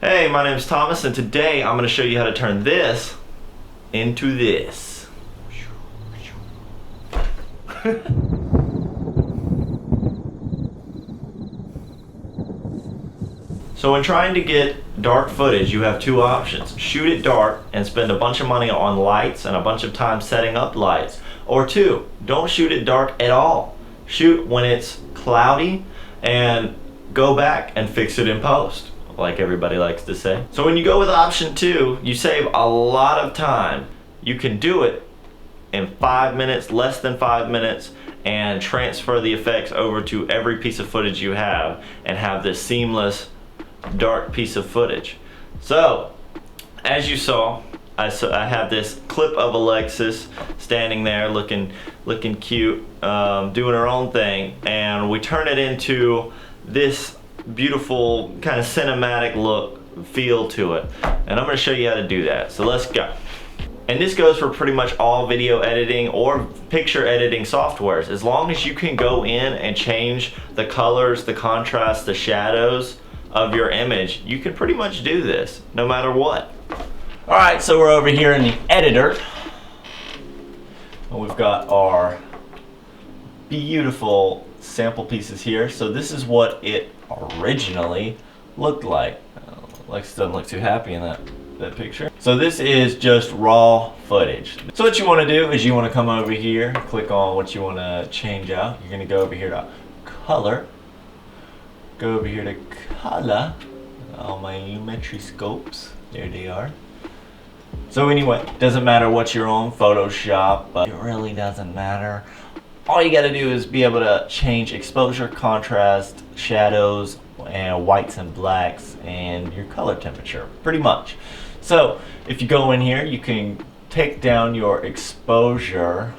Hey, my name is Thomas, and today I'm going to show you how to turn this into this. So when trying to get dark footage, you have two options. Shoot it dark and spend a bunch of money on lights and a bunch of time setting up lights. Or two, don't shoot it dark at all. Shoot when it's cloudy and go back and fix it in post, like everybody likes to say. So when you go with option two, you save a lot of time. You can do it in 5 minutes, less than 5 minutes, and transfer the effects over to every piece of footage you have and have this seamless dark piece of footage. So as you saw, I have this clip of Alexis standing there looking cute, doing her own thing, and we turn it into this beautiful kind of cinematic look feel to it, and I'm going to show you how to do that. So let's go. And this goes for pretty much all video editing or picture editing softwares. As long as you can go in and change the colors, the contrast, the shadows of your image, you can pretty much do this no matter what. Alright, so we're over here in the editor, and we've got our beautiful sample pieces here. So this is what it originally looked like. Lex doesn't look too happy in that picture. So this is just raw footage. So what you want to do is you want to come over here, click on what you want to change out. You're going to go over here to color, go over here to color, all my Lumetri scopes, there they are. So anyway, doesn't matter what you're on, Photoshop, but it really doesn't matter. All you got to do is be able to change exposure, contrast, shadows, and whites and blacks, and your color temperature, pretty much. So if you go in here, you can take down your exposure.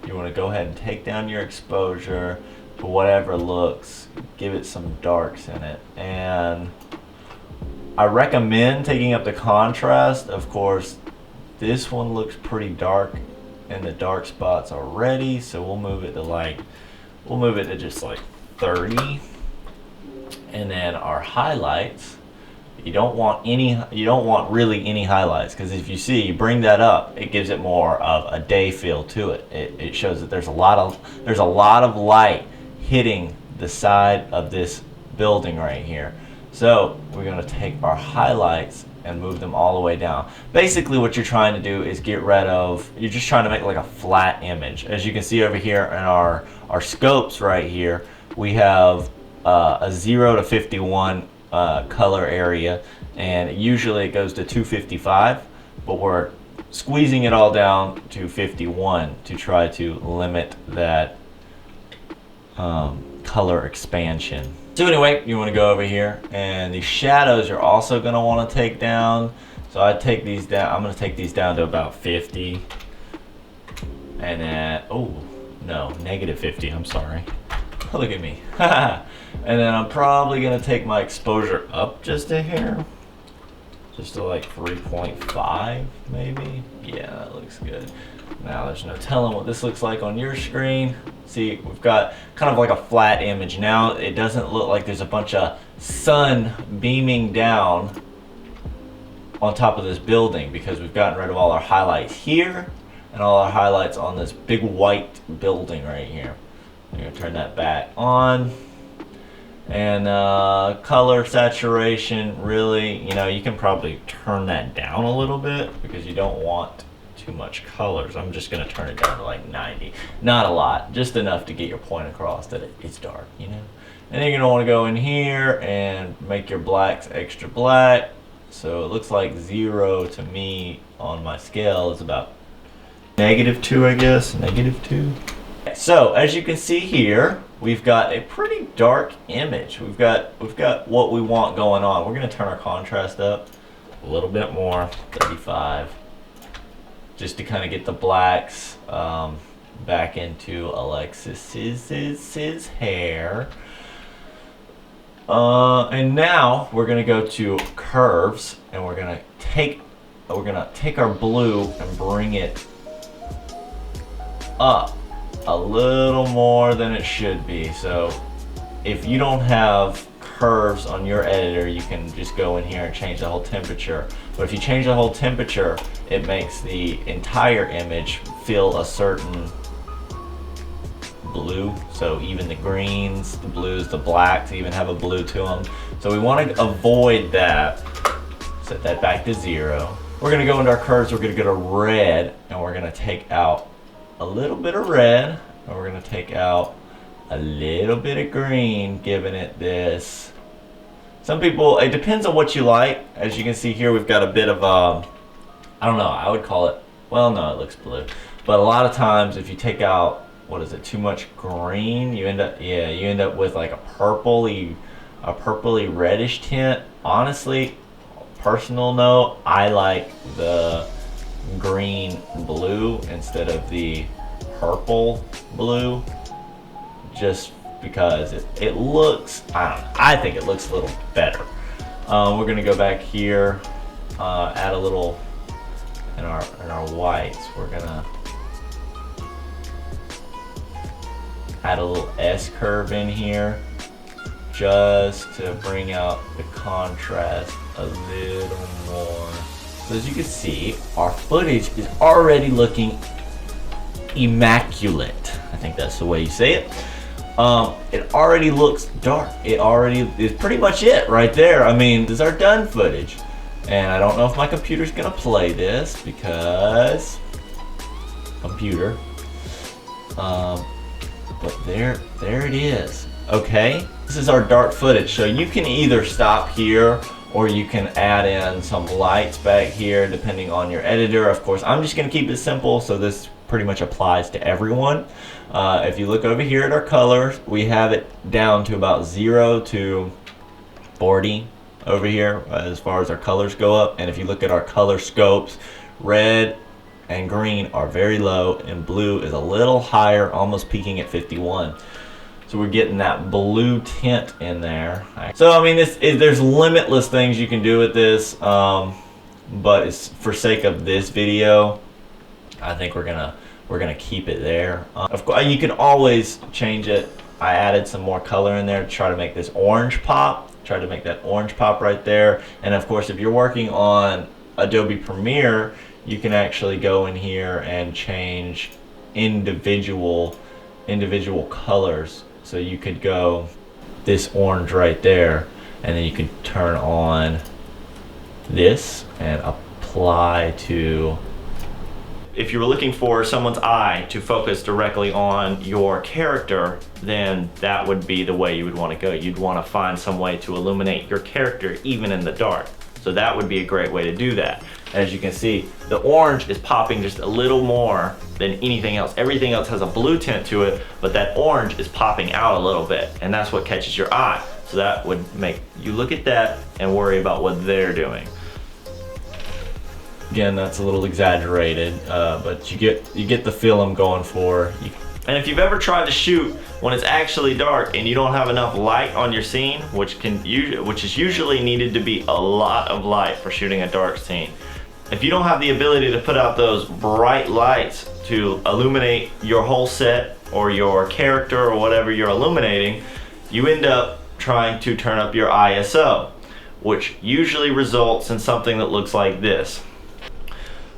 You want to go ahead and take down your exposure to whatever looks, give it some darks in it, and I recommend taking up the contrast. Of course, this one looks pretty dark in the dark spots already, so we'll move it to just like 30. And then our highlights, you don't want really any highlights, because if you see, you bring that up, it gives it more of a day feel to it. It shows that there's a lot of light hitting the side of this building right here. So we're going to take our highlights and move them all the way down. Basically what you're trying to do is get rid of, you're just trying to make like a flat image. As you can see over here in our scopes right here, we have a 0 to 51 color area, and usually it goes to 255, but we're squeezing it all down to 51 to try to limit that color expansion. So anyway, you want to go over here, and the shadows you're also going to want to take down. So I take these down. I'm going to take these down to about 50, and then negative 50. I'm sorry. Look at me. And then I'm probably going to take my exposure up just a hair, just to like 3.5 maybe. Yeah, that looks good. Now there's no telling what this looks like on your screen. See, we've got kind of like a flat image. Now it doesn't look like there's a bunch of sun beaming down on top of this building, because we've gotten rid of all our highlights here and all our highlights on this big white building right here. I'm going to turn that back on. And color saturation, really, you can probably turn that down a little bit, because you don't want too much colors. I'm just going to turn it down to like 90. Not a lot, just enough to get your point across that it's dark, And then you're going to want to go in here and make your blacks extra black. So it looks like 0 to me on my scale is about -2, I guess. -2. So as you can see here, we've got a pretty dark image. We've got what we want going on. We're going to turn our contrast up a little bit more, 35, just to kind of get the blacks back into Alexis's hair. And now we're going to go to curves, and we're going to take our blue and bring it up a little more than it should be. So if you don't have curves on your editor, you can just go in here and change the whole temperature. But if you change the whole temperature, it makes the entire image feel a certain blue. So even the greens, the blues, the blacks even have a blue to them. So we want to avoid that. Set that back to 0. We're going to go into our curves, we're going to go to red, and we're going to take out a little bit of red, and we're going to take out a little bit of green, giving it this. Some people, it depends on what you like. As you can see here, we've got a bit of I don't know, I would call it, well, no, it looks blue. But a lot of times if you take out, what is it, too much green, you end up with like a purpley reddish tint. Honestly, personal note, I like the green blue instead of the purple blue, just because it looks, I think it looks a little better. We're gonna go back here, add a little in our whites. We're gonna add a little S curve in here, just to bring out the contrast a little more. So as you can see, our footage is already looking immaculate. I think that's the way you say it. It already looks dark. It already is pretty much it right there. I mean, this is our done footage. And I don't know if my computer's gonna play this because computer. But there it is. Okay, this is our dark footage. So you can either stop here or you can add in some lights back here depending on your editor. Of course, I'm just gonna keep it simple, so this pretty much applies to everyone. If you look over here at our colors, we have it down to about 0 to 40 over here as far as our colors go up. And if you look at our color scopes, red and green are very low and blue is a little higher, almost peaking at 51. So we're getting that blue tint in there. So I mean, there's limitless things you can do with this, but it's for sake of this video, I think we're gonna keep it there. Of course, you can always change it. I added some more color in there to try to make this orange pop. Try to make that orange pop right there. And of course, if you're working on Adobe Premiere, you can actually go in here and change individual colors. So you could go this orange right there, and then you could turn on this and apply to. If you were looking for someone's eye to focus directly on your character, then that would be the way you would want to go. You'd want to find some way to illuminate your character even in the dark. So that would be a great way to do that. As you can see, the orange is popping just a little more than anything else. Everything else has a blue tint to it, but that orange is popping out a little bit, and that's what catches your eye. So that would make you look at that and worry about what they're doing. Again, that's a little exaggerated, but you get the feel I'm going for. And if you've ever tried to shoot when it's actually dark and you don't have enough light on your scene, which is usually needed to be a lot of light for shooting a dark scene. If you don't have the ability to put out those bright lights to illuminate your whole set or your character or whatever you're illuminating, you end up trying to turn up your ISO, which usually results in something that looks like this.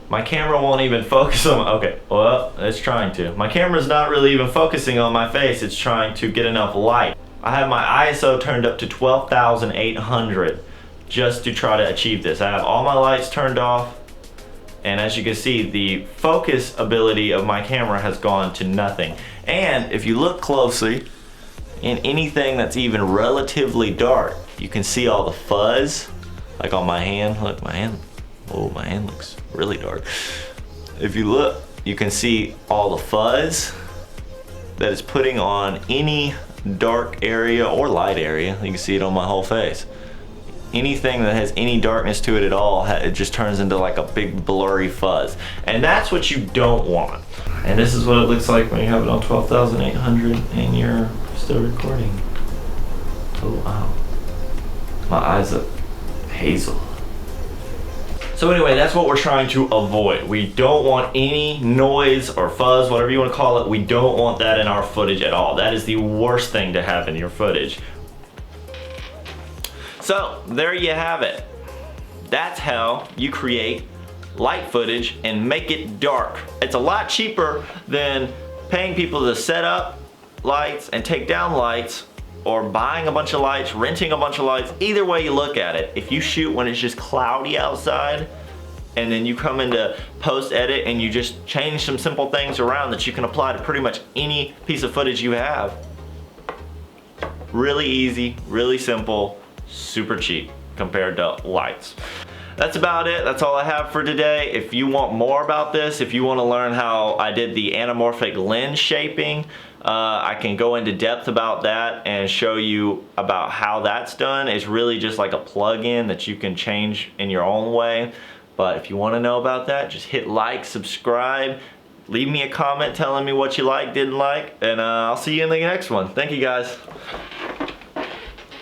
My camera won't even focus on, okay, well, it's trying to. My camera's not really even focusing on my face, it's trying to get enough light. I have my ISO turned up to 12,800 just to try to achieve this. I have all my lights turned off, and as you can see, the focus ability of my camera has gone to nothing. And if you look closely, in anything that's even relatively dark, you can see all the fuzz, like on my hand. Look, my hand. Oh, my hand looks really dark. If you look, you can see all the fuzz that it's putting on any dark area or light area. You can see it on my whole face. Anything that has any darkness to it at all, it just turns into like a big blurry fuzz. And that's what you don't want. And this is what it looks like when you have it on 12,800 and you're still recording. Oh, wow. My eyes look hazel. So anyway, that's what we're trying to avoid. We don't want any noise or fuzz, whatever you want to call it. We don't want that in our footage at all. That is the worst thing to have in your footage. So there you have it. That's how you create light footage and make it dark. It's a lot cheaper than paying people to set up lights and take down lights, or buying a bunch of lights, renting a bunch of lights. Either way you look at it, if you shoot when it's just cloudy outside, and then you come into post edit and you just change some simple things around that you can apply to pretty much any piece of footage you have. Really easy, really simple, super cheap compared to lights. That's about it. That's all I have for today. If you want more about this, if you want to learn how I did the anamorphic lens shaping, I can go into depth about that and show you about how that's done. It's really just like a plug-in that you can change in your own way. But if you want to know about that, just hit like, subscribe, leave me a comment telling me what you like, didn't like, and I'll see you in the next one. Thank you guys.